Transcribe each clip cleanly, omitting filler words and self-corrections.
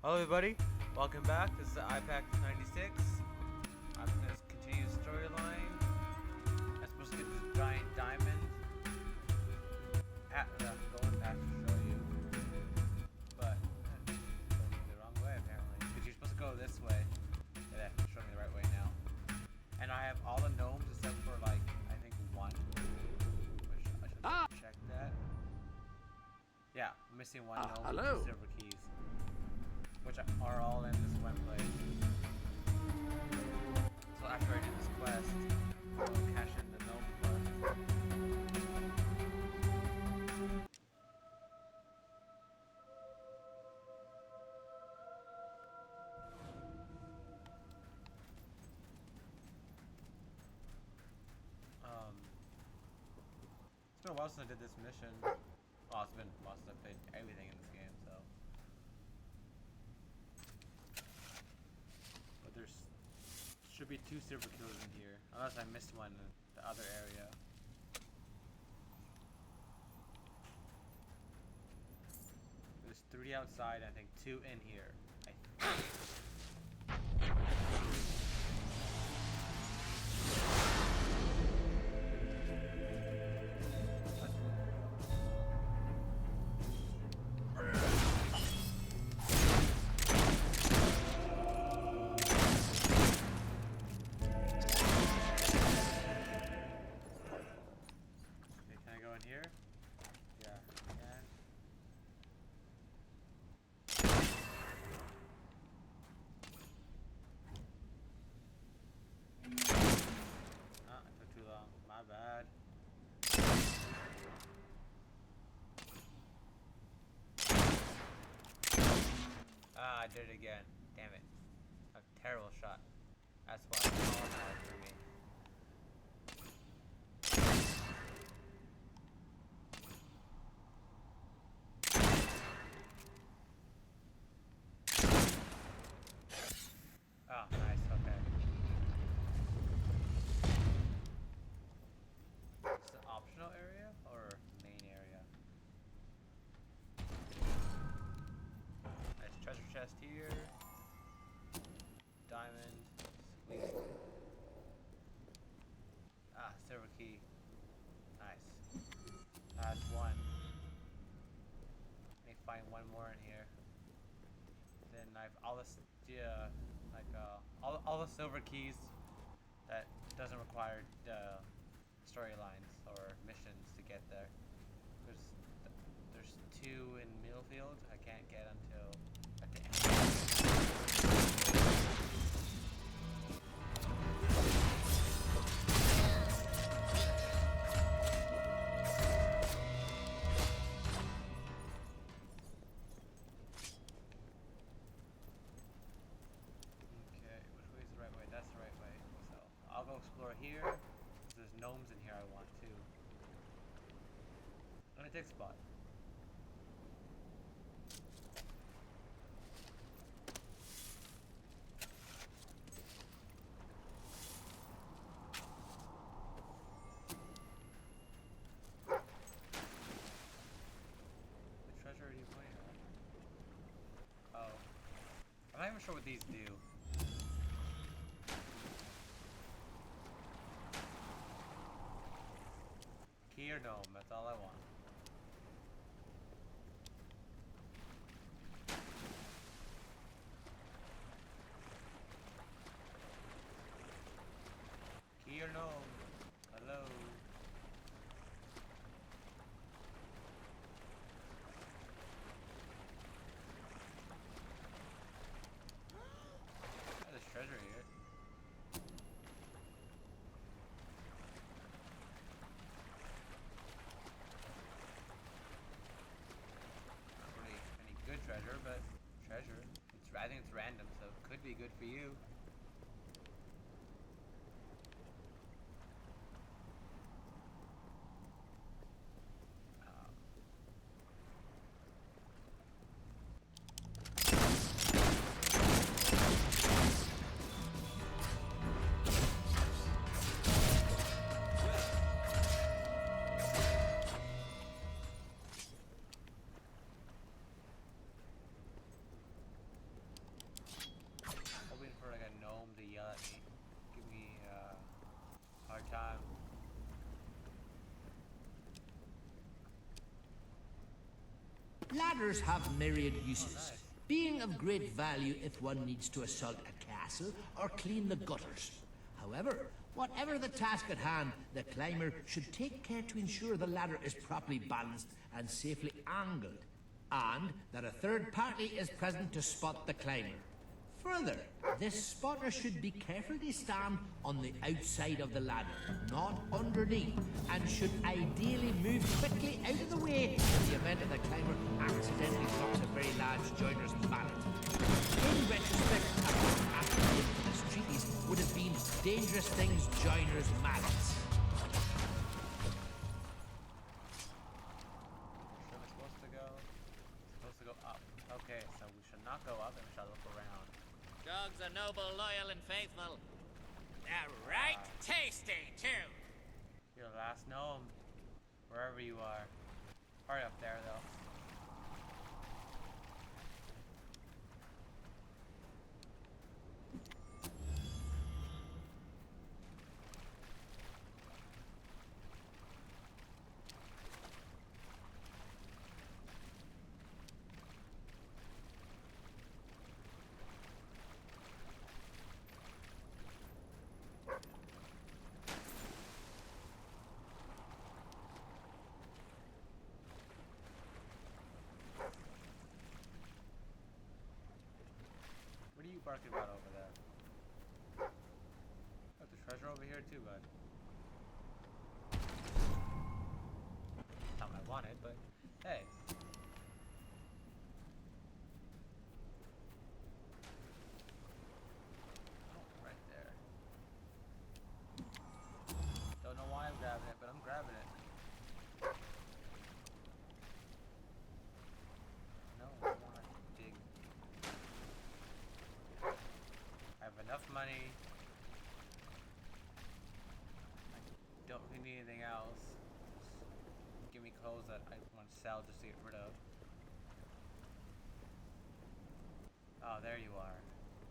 Hello everybody, welcome back. This is iPack 96. I'm going to continue the storyline. I'm supposed to get this giant diamond at the going back to show you. But showing me the wrong way apparently. Because you're supposed to go this way. Yeah, it's showing me the right way now. And I have all the gnomes except for like I think one. Which I should check that. Yeah, I'm missing one gnome and hello. 2 silver keys. Which are all in this one place. So after I do this quest, I'll cash in the gnome quest. It's been a while since I did this mission. Well, it's been a while since I played everything in this game, so. But there's should be 2 silver kills in here, unless I missed one in the other area. There's 3 outside, I think 2 in here. Can I go in here? Yeah, I can. Ah, it took too long. My bad. Ah, I did it again. Damn it. A terrible shot. That's why it's all bad for me. Oh, nice, okay. Is it an optional area or main area? Nice treasure chest here. Diamond. Sweet. Ah, silver key. Nice. That's one. Let me find one more in here. Then I have all this, all the silver keys that doesn't require storylines or missions to get there. There's 2 in Millfield. I can't get until at the end. That's the right way. So I'll go explore here. There's gnomes in here I want too. I'm gonna take spot. The treasure are you pointing at? Oh. I'm not even sure what these do. Key or gnome, that's all I want. Key or gnome? Hello? There's treasure here. Good treasure, but treasure. I think it's random, so it could be good for you. Ladders have myriad uses, nice. being of great value if one needs to assault a castle or clean the gutters. However, whatever the task at hand, the climber should take care to ensure the ladder is properly balanced and safely angled, and that a third party is present to spot the climber. Further, this spotter should be careful to stand on the outside of the ladder, not underneath, and should ideally move quickly out of the way in the event of the climber accidentally drops a very large joiner's mallet. In retrospect, after the infamous treaties would have been dangerous things joiners' mallets. Where am I supposed to go? Supposed to go up. Okay, so we should not go up and we shall look around. Dogs are noble, loyal, and faithful. They're right tasty, too. You're the last gnome. Wherever you are. Hurry up there, though. What are you barking about over there? Got the treasure over here too, bud. Not what I wanted, but hey. Oh, right there. Don't know why I'm grabbing it, but I'm grabbing it. No, I want to dig. I have enough money. I don't really need anything else. Just give me clothes that I want to sell just to get rid of. Oh, there you are.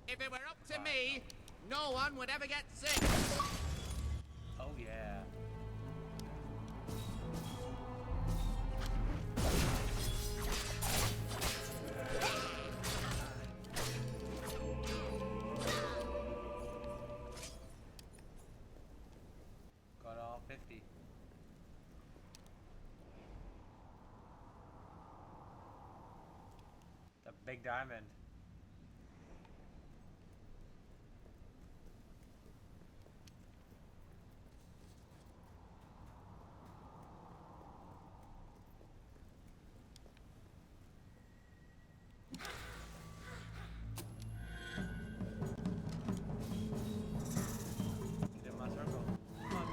If it were up to me, no one would ever get sick. Oh yeah. Got all 50. The big diamond. Get in my circle. Come on.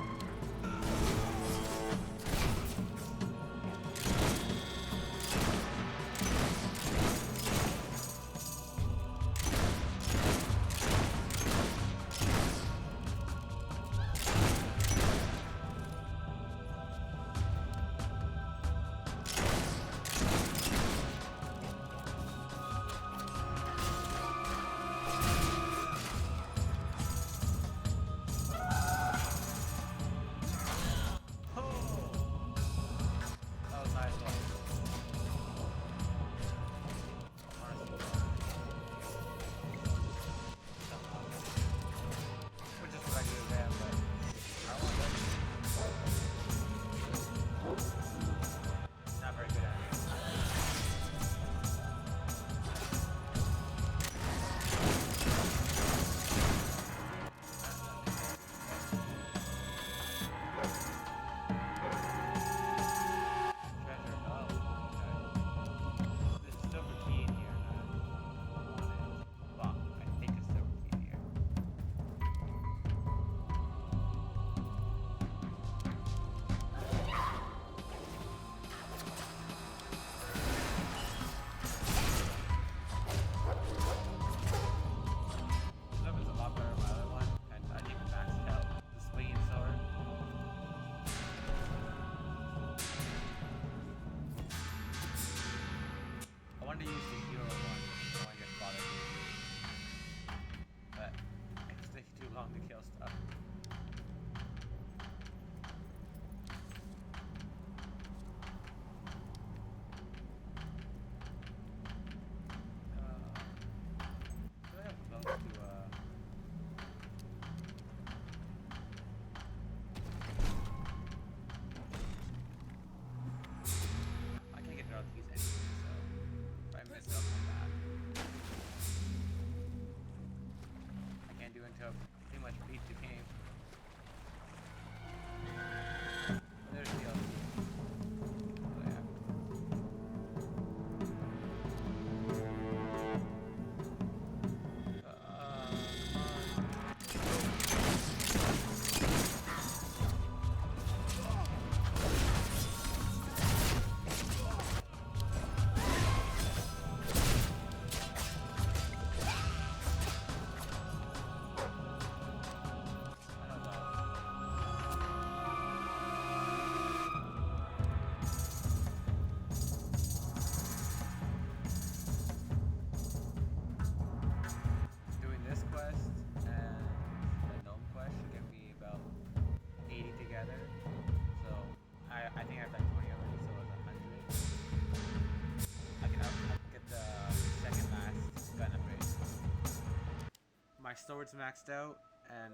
sword's maxed out and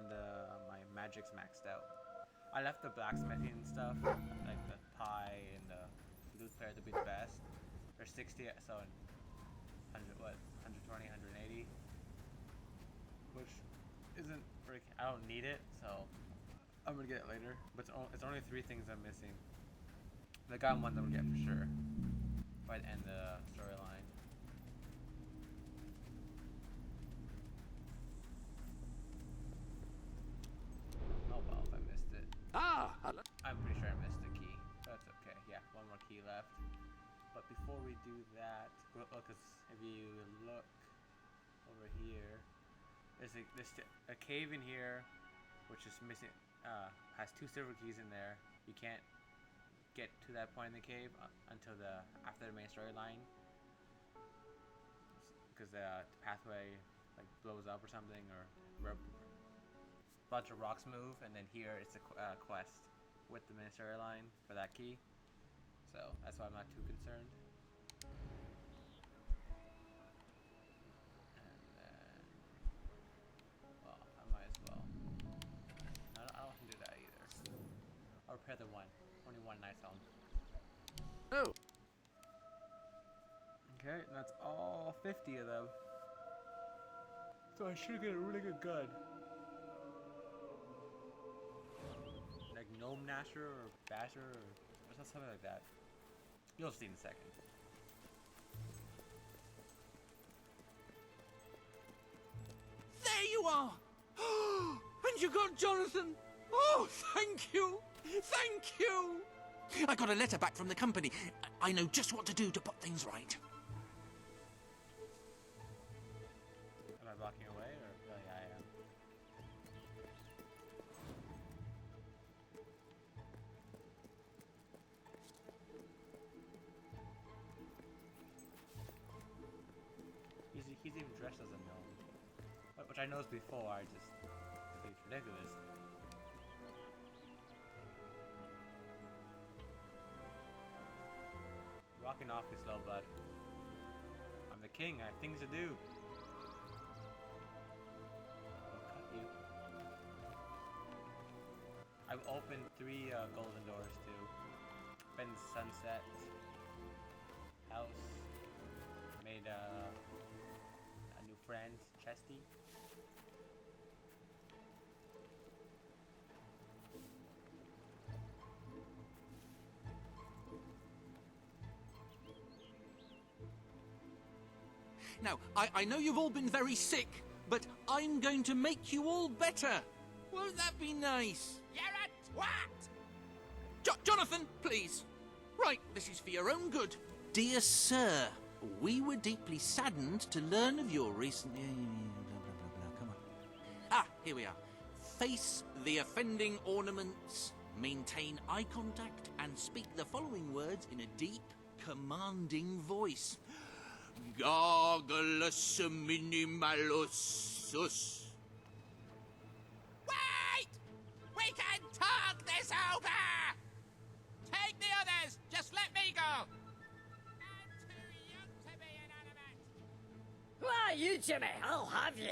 my magic's maxed out. I left the blacksmithing and stuff, like the pie and the loot player to be the best. There's 60, so 100, what, 120, 180, which isn't I don't need it, so I'm gonna get it later. But it's only 3 things I'm missing. The gun ones I'm gonna get for sure by the end of the storyline. Oh well, if I missed it. Ah, hello. I'm pretty sure I missed the key. But that's okay. Yeah, 1 more key left. But before we do that, because if you look over here, there's a cave in here, which is missing. Has 2 silver keys in there. You can't get to that point in the cave until after the main storyline, because the pathway like blows up or something, or a bunch of rocks move, and then here it's a quest with the main storyline for that key. So that's why I'm not too concerned. And then, well, I might as well. I don't do that either. I'll repair the one. Only one nice home. Oh. Okay, and that's all 50 of them. So I should get a really good gun. Like Gnome Nasher or Basher or something like that. You'll see in a second. There you are! And you got Jonathan! Oh, thank you! Thank you! I got a letter back from the company. I know just what to do to put things right. Am I blocking away or? Oh yeah, I am. He's even dressed as a gnome, which I noticed before. I just think it's ridiculous. Walking off is slow, bud. I'm the king. I have things to do. I'll cut you. I've opened 3 golden doors too. Been Sunset House. Made a new friend, Chesty. Now, I know you've all been very sick, but I'm going to make you all better. Won't that be nice? You're a twat! Jonathan, please. Right, this is for your own good. Dear sir, we were deeply saddened to learn of your recent... Blah, blah, blah, blah. Come on. Ah, here we are. Face the offending ornaments, maintain eye contact, and speak the following words in a deep, commanding voice. Gargalus minimalusus. Wait! We can talk this over! Take the others! Just let me go! I'm too young to be inanimate! Why, you Jimmy, I'll have you.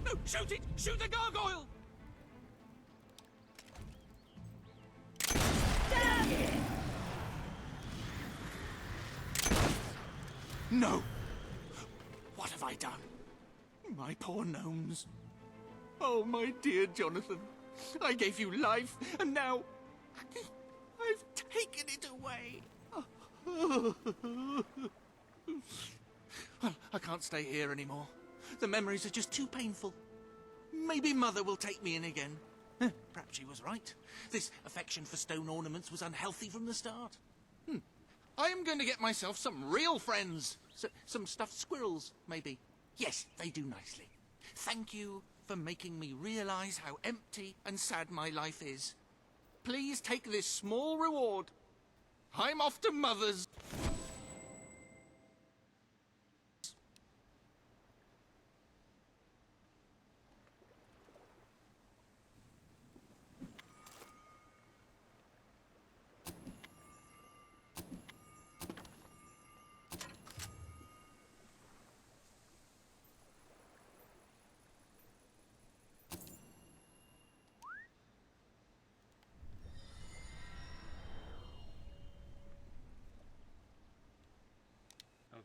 No, shoot it! Shoot the gargoyle! Damn it! No! What have I done? My poor gnomes. Oh, my dear Jonathan. I gave you life, and now I've taken it away. Well, I can't stay here anymore. The memories are just too painful. Maybe Mother will take me in again. Perhaps she was right. This affection for stone ornaments was unhealthy from the start. I am going to get myself some real friends. Some stuffed squirrels, maybe. Yes, they do nicely. Thank you for making me realize how empty and sad my life is. Please take this small reward. I'm off to Mother's.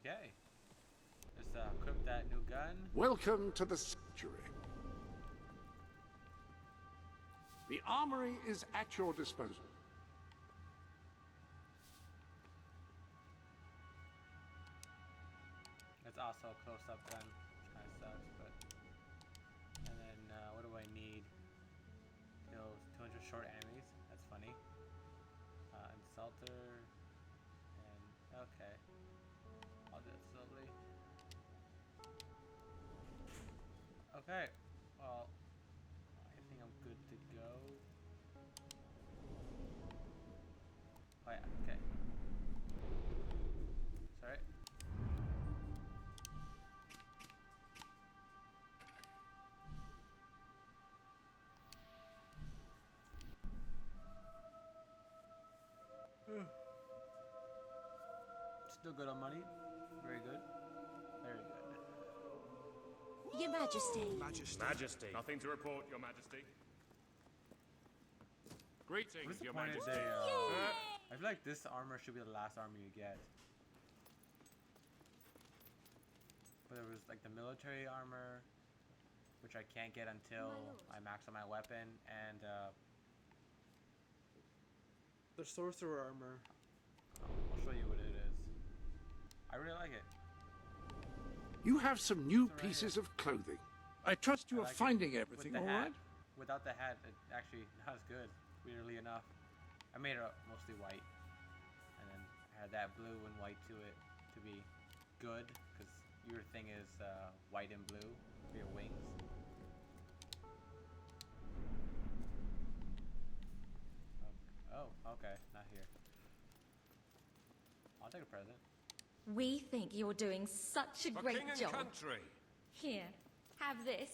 Okay. Let's equip that new gun. Welcome to the sanctuary. The armory is at your disposal. It's also a close-up gun, which kind of sucks, but... And then, what do I need? Kills 200 short enemies. That's funny. Insulter... And... Okay. I'll do it slowly. Okay. Well... I think I'm good to go. Oh yeah, okay. Sorry. Still good on money. Very good. Very good. Your Majesty. Majesty. Nothing to report, Your Majesty. Greetings, What's the Your point of Majesty. I feel like this armor should be the last armor you get. But there was like the military armor, which I can't get until I max out my weapon, and the sorcerer armor. I'll show you what it is. I really like it. You have some new pieces of clothing. I trust you I are like it. finding With everything the all hat, right? Without the hat, it actually not as good. Weirdly enough, I made it mostly white, and then I had that blue and white to it to be good, because your thing is white and blue for your wings. Oh, okay, not here. I'll take a present. We think you're doing such a For great king and job. country. Here, have this.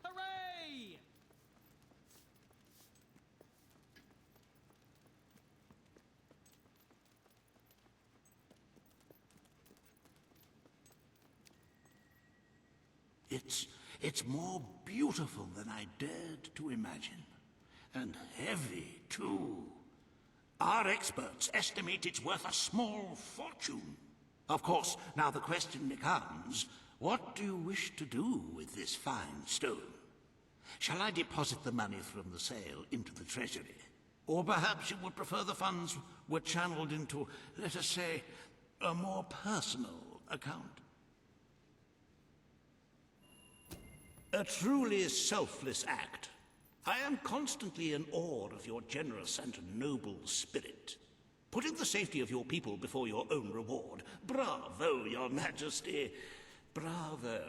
Hooray! It's more beautiful than I dared to imagine. And heavy, too. Our experts estimate it's worth a small fortune. Of course, now the question becomes, what do you wish to do with this fine stone? Shall I deposit the money from the sale into the treasury? Or perhaps you would prefer the funds were channeled into, let us say, a more personal account? A truly selfless act. I am constantly in awe of your generous and noble spirit. Putting the safety of your people before your own reward. Bravo, Your Majesty. Bravo.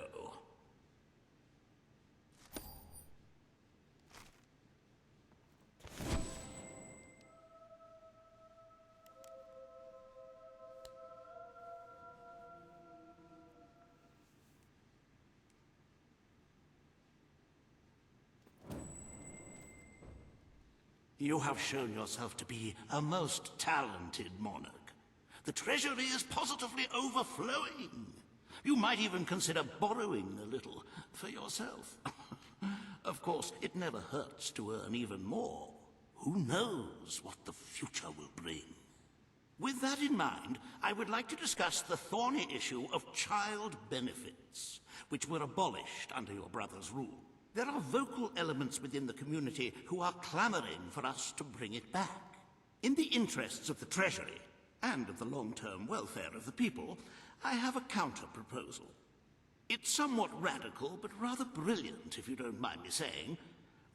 You have shown yourself to be a most talented monarch. The treasury is positively overflowing. You might even consider borrowing a little for yourself. Of course, it never hurts to earn even more. Who knows what the future will bring? With that in mind, I would like to discuss the thorny issue of child benefits, which were abolished under your brother's rule. There are vocal elements within the community who are clamoring for us to bring it back. In the interests of the Treasury, and of the long-term welfare of the people, I have a counter-proposal. It's somewhat radical, but rather brilliant, if you don't mind me saying.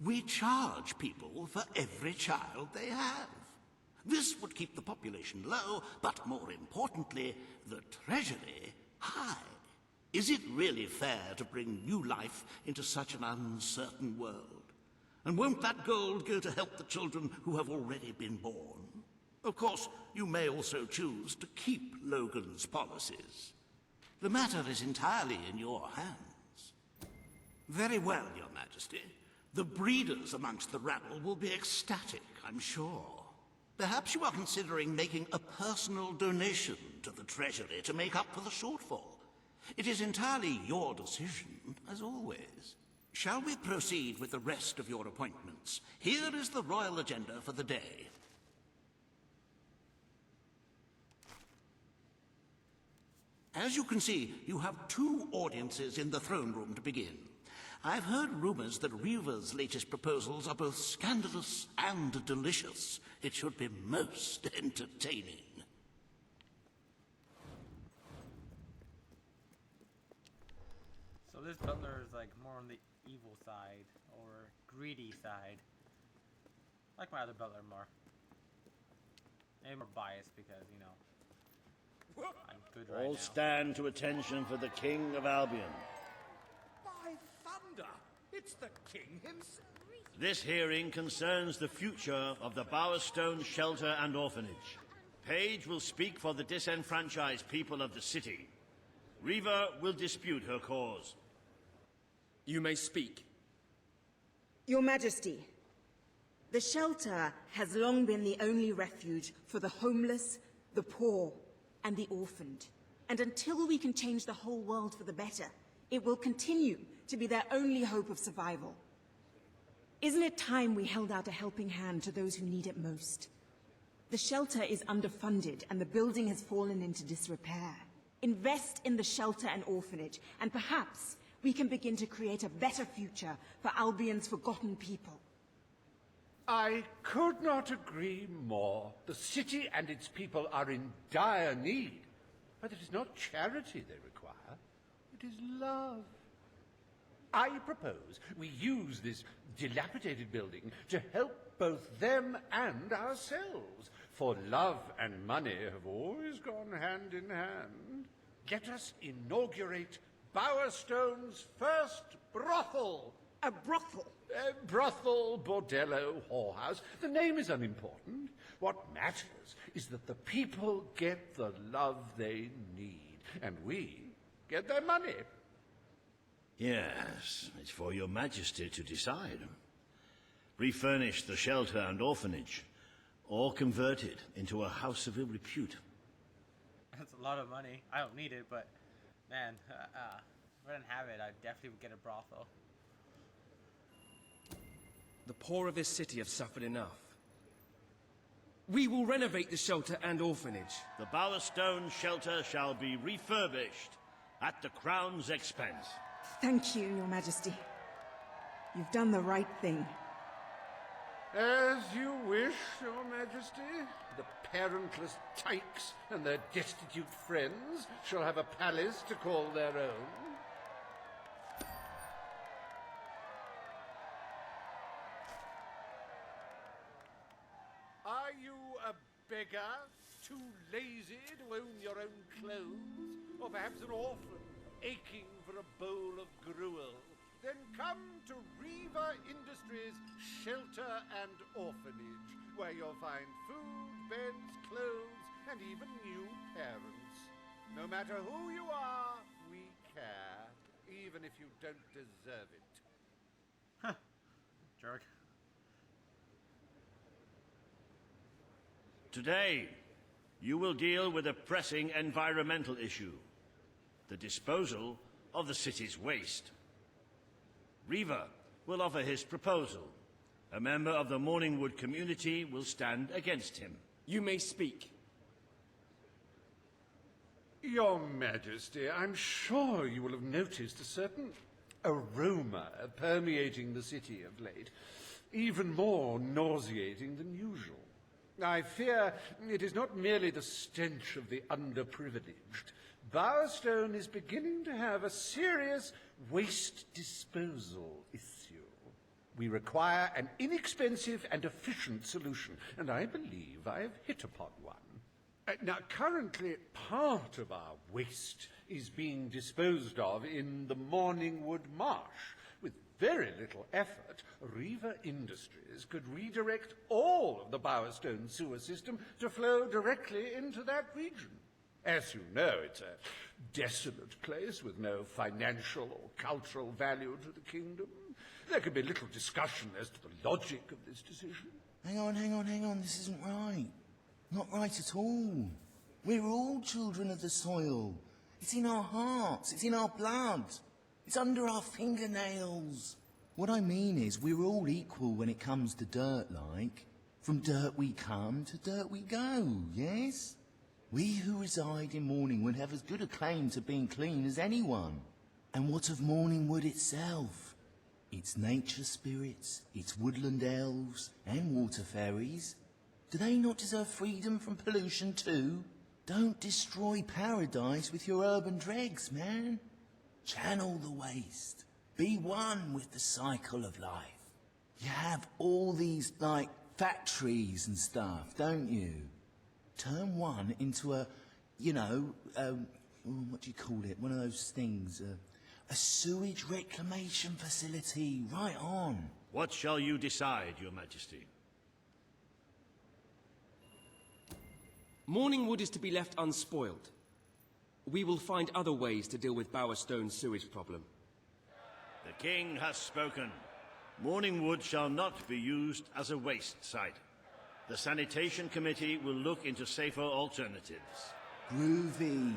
We charge people for every child they have. This would keep the population low, but more importantly, the Treasury high. Is it really fair to bring new life into such an uncertain world? And won't that gold go to help the children who have already been born? Of course, you may also choose to keep Logan's policies. The matter is entirely in your hands. Very well, Your Majesty. The breeders amongst the rabble will be ecstatic, I'm sure. Perhaps you are considering making a personal donation to the Treasury to make up for the shortfall. It is entirely your decision, as always. Shall we proceed with the rest of your appointments? Here is the royal agenda for the day. As you can see, you have two audiences in the throne room to begin. I've heard rumors that Reva's latest proposals are both scandalous and delicious. It should be most entertaining. So this butler is like more on the evil side or greedy side. I like my other butler more. Maybe more biased because, you know, I'm good right All now. stand to attention for the King of Albion. By thunder, it's the king himself. This hearing concerns the future of the Bowerstone Shelter and Orphanage. Paige will speak for the disenfranchised people of the city. Reva will dispute her cause. You may speak. Your Majesty, the shelter has long been the only refuge for the homeless, the poor, and the orphaned. And until we can change the whole world for the better, it will continue to be their only hope of survival. Isn't it time we held out a helping hand to those who need it most? The shelter is underfunded and the building has fallen into disrepair. Invest in the shelter and orphanage, and perhaps we can begin to create a better future for Albion's forgotten people. I could not agree more. The city and its people are in dire need. But it is not charity they require. It is love. I propose we use this dilapidated building to help both them and ourselves. For love and money have always gone hand in hand. Let us inaugurate Bowerstone's first brothel. A brothel? Brothel, bordello, whorehouse. The name is unimportant. What matters is that the people get the love they need, and we get their money. Yes, it's for your majesty to decide. Refurnish the shelter and orphanage, or convert it into a house of ill repute. That's a lot of money. I don't need it, but man, if I didn't have it, I definitely would get a brothel. The poor of this city have suffered enough. We will renovate the shelter and orphanage. The Bowerstone Shelter shall be refurbished at the Crown's expense. Thank you, Your Majesty. You've done the right thing. As you wish, Your Majesty. The parentless tykes and their destitute friends shall have a palace to call their own. Are you a beggar, too lazy to own your own clothes? Or perhaps an orphan, aching for a bowl of gruel? Then come to Reva Industries Shelter and Orphanage, where you'll find food, beds, clothes, and even new parents. No matter who you are, we care, even if you don't deserve it. Huh. Jerk. Today, you will deal with a pressing environmental issue: the disposal of the city's waste. Reva will offer his proposal. A member of the Morningwood community will stand against him. You may speak. Your Majesty, I'm sure you will have noticed a certain aroma permeating the city of late, even more nauseating than usual. I fear it is not merely the stench of the underprivileged. Bowerstone is beginning to have a serious waste disposal issue. We require an inexpensive and efficient solution, and I believe I have hit upon one. Now, currently, part of our waste is being disposed of in the Morningwood Marsh. With very little effort, Reva Industries could redirect all of the Bowerstone sewer system to flow directly into that region. As you know, it's a desolate place with no financial or cultural value to the kingdom. There could be little discussion as to the logic of this decision. Hang on, this isn't right. Not right at all. We're all children of the soil. It's in our hearts, it's in our blood. It's under our fingernails. What I mean is, we're all equal when it comes to dirt, like. From dirt we come to dirt we go, yes? We who reside in Morningwood have as good a claim to being clean as anyone. And what of Morningwood itself? Its nature spirits, its woodland elves, and water fairies. Do they not deserve freedom from pollution too? Don't destroy paradise with your urban dregs, man. Channel the waste. Be one with the cycle of life. You have all these, like, factories and stuff, don't you? Turn one into a, you know, what do you call it? One of those things, a sewage reclamation facility. Right on. What shall you decide, Your Majesty? Morningwood is to be left unspoiled. We will find other ways to deal with Bowerstone's sewage problem. The King has spoken. Morningwood shall not be used as a waste site. The Sanitation Committee will look into safer alternatives. Groovy.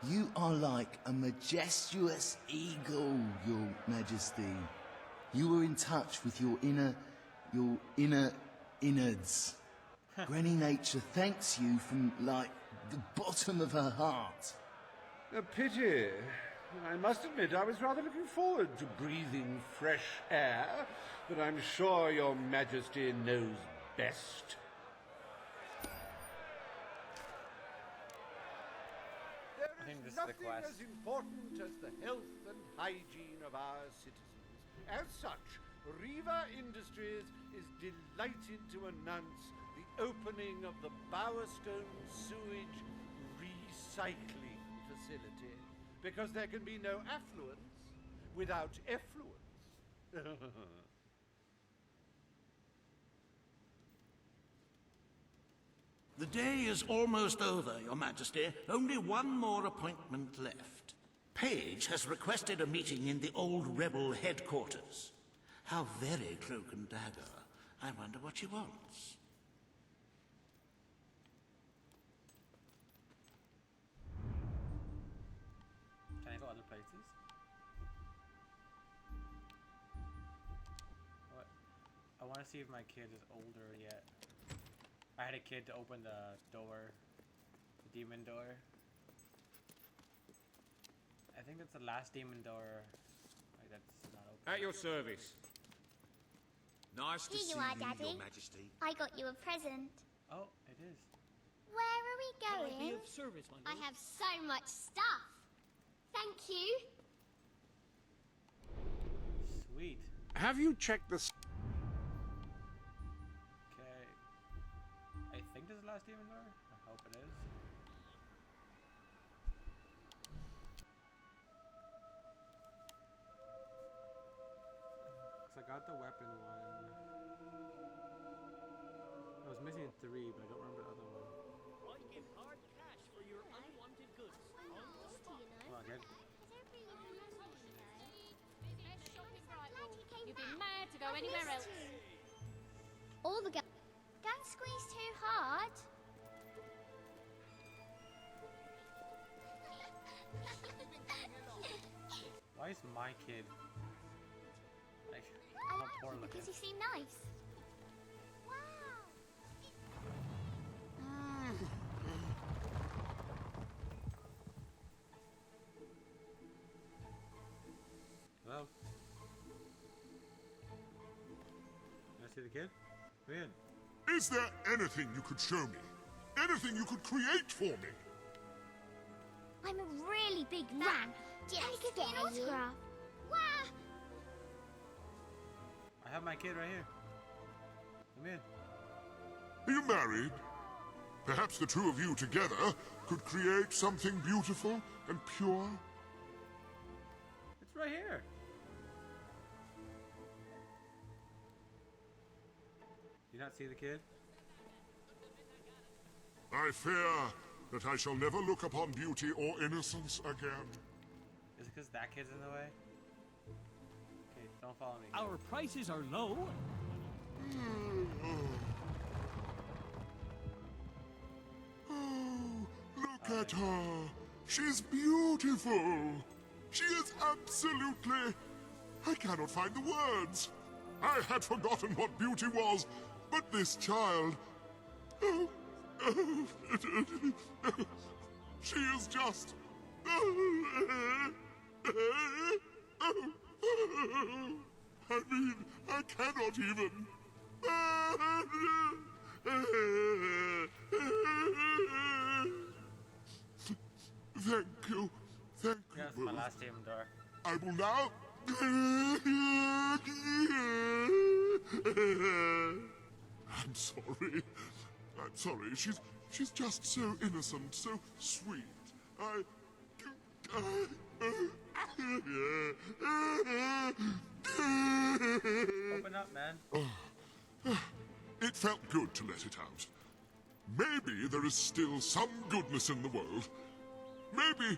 You are like a majestuous eagle, Your Majesty. You were in touch with your inner innards. Granny Nature thanks you from, like, the bottom of her heart. A pity. I must admit I was rather looking forward to breathing fresh air, but I'm sure Your Majesty knows best. I think There this is is the nothing quest. as important as the health and hygiene of our citizens. As such, Riva Industries is delighted to announce the opening of the Bowerstone Sewage Recycling Facility, because there can be no affluence without effluence. The day is almost over, Your Majesty. Only one more appointment left. Page has requested a meeting in the old rebel headquarters. How very cloak and dagger. I wonder what she wants. Can I go other places? What? I want to see if my kid is older yet. I had a kid to open the door, the demon door. I think that's the last demon door. Like, that's not open. At your service. Nice to Here see you are, you, Daddy. Your Majesty. I got you a present. Oh, it is. Where are we going? service, my I have so much stuff. Thank you. Sweet. Have you checked the... Okay. I think this is the last demon door. I hope it is. Cause I got the weapon one. I was missing 3, but I don't remember the other one. I give hard cash for your unwanted goods. Come on, kid. You'd be mad to go anywhere else. All the girls. Don't squeeze too hard. Why is my kid like I how like poor you looking? because you seem nice. Hello? Can I see the kid? Come in. Is there anything you could show me? Anything you could create for me? I'm a really big fan. Can I give you an autograph? Wow! I have my kid right here. Come in. Are you married? Perhaps the two of you together could create something beautiful and pure? It's right here. You not see the kid? I fear that I shall never look upon beauty or innocence again. Is it because that kid's in the way? Okay, don't follow me. Our prices are low. Oh, look at her. She's beautiful. She is absolutely... I cannot find the words. I had forgotten what beauty was, but this child... Oh, She is just... I mean, I cannot even... Thank you. Thank you That's both. my last Demon Door. I will now... I'm sorry. I'm sorry. She's just so innocent, so sweet. Open up, man. It felt good to let it out. Maybe there is still some goodness in the world. Maybe...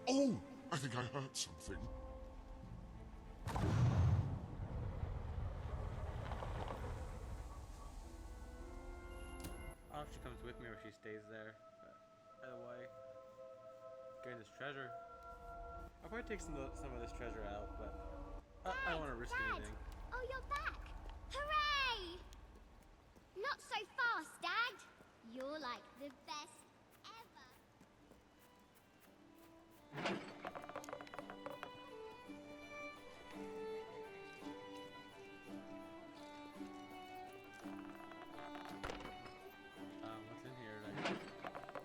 Oh, I think I heard something. I don't know if she comes with me or she stays there. But either way, getting this treasure. I'll probably take some of this treasure out, but I don't want to risk anything. Oh, you're back! Hooray! Not so fast, Dad. You're like the best ever. What's in here? Like,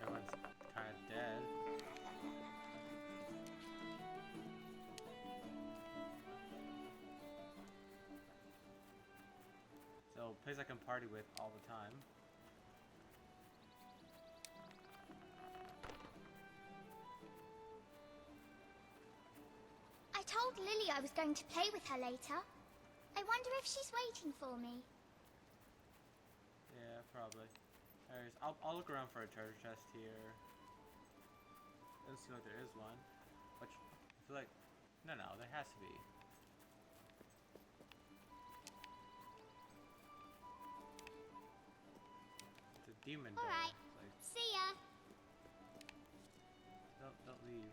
everyone's kind of dead. So, a place I can party with all the time. I told Lily I was going to play with her later. I wonder if she's waiting for me. Yeah, probably. Anyways, I'll look around for a treasure chest here. Doesn't seem like there is one. Which, I feel like... No, there has to be. It's a demon door. Alright, Like, see ya. don't leave.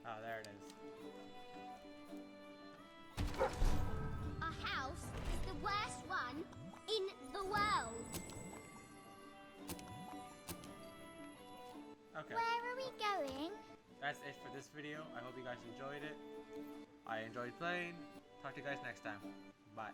Oh, there it is. Our house is the worst one in the world. Okay. Where are we going? That's it for this video. I hope you guys enjoyed it. I enjoyed playing. Talk to you guys next time. Bye.